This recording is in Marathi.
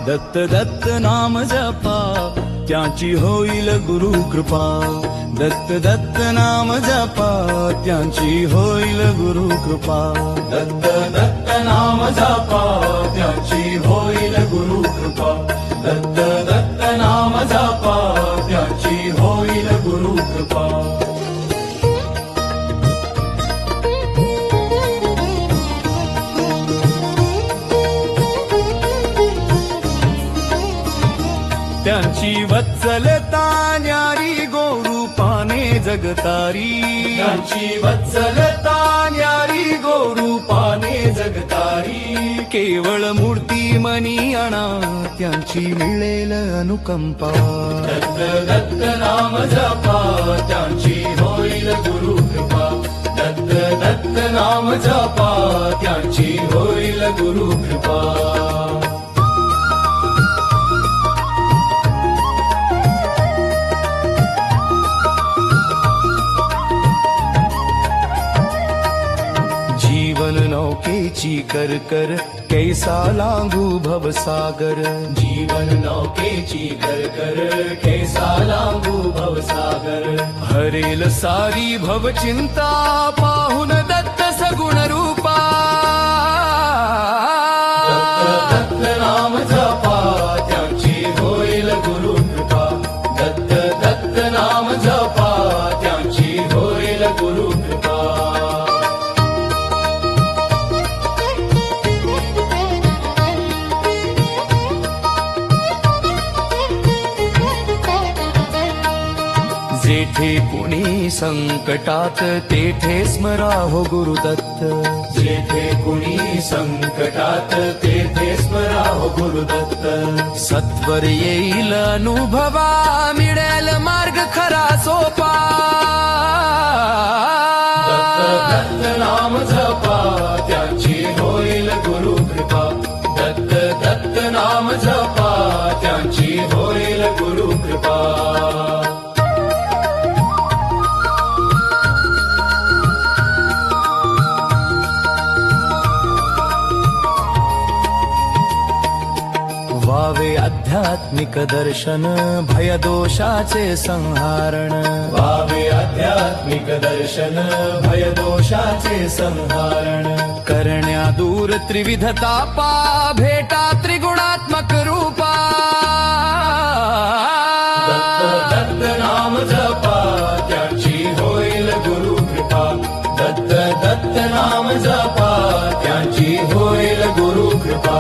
दत्त दत्त नाम जपा त्यांची होईल गुरु कृपा दत्त दत्त नाम जपा त्यांची होईल गुरु कृपा दत्त दत्त नाम जपा त्यांची होईल गुरु कृपा दत्त दत्त नाम जपा त्यांची होईल गुरु कृपा त्यांची वत्सलता न्यारी गोरूपाने जगतारी त्यांची वत्सलता न्यारी गोरूपाने जगतारी केवळ मूर्ती मनी आणा त्यांची मिळेल अनुकंपा दत्त दत्त नाम जपा त्यांची होईल गुरु कृपा दत्त दत्त नाम जपा त्यांची होईल गुरु कृपा जीवन नौकेची कर कर कैसा लांगू भवसागर जीवन नौकेची कर कर कैसा लांगू भवसागर हरेल सारी भवचिंता पाहुन दत्त सगुण रूपा दत्त दत्त नाम जपा त्यांची होईल गुरु कृपा दत्त दत्त नाम जपा त्यांची होईल गुरु कृपा जेठे कुणी संकटात तेठे स्मरा हो गुरुदत्त जेठे कुणी संकटात तेठे स्मरा हो गुरुदत्त सत्वर येईल अनुभवा मिळेल मार्ग खरा सोपा दत्त दत्त नाम जपा त्यांची होईल गुरु कृपा दत्त दत्त नाम जपा त्यांची होईल गुरु कृपा वावे आध्यात्मिक दर्शन भयदोषाचे संहारण वावे आध्यात्मिक दर्शन भयदोषाचे संहारण करण्या दूर त्रिविध तापा भेटा त्रिगुणात्मक रूपा दत्त दत्त नाम जपा त्यांची होईल गुरु कृपा दत्त दत्त नाम जपा त्यांची होईल गुरु कृपा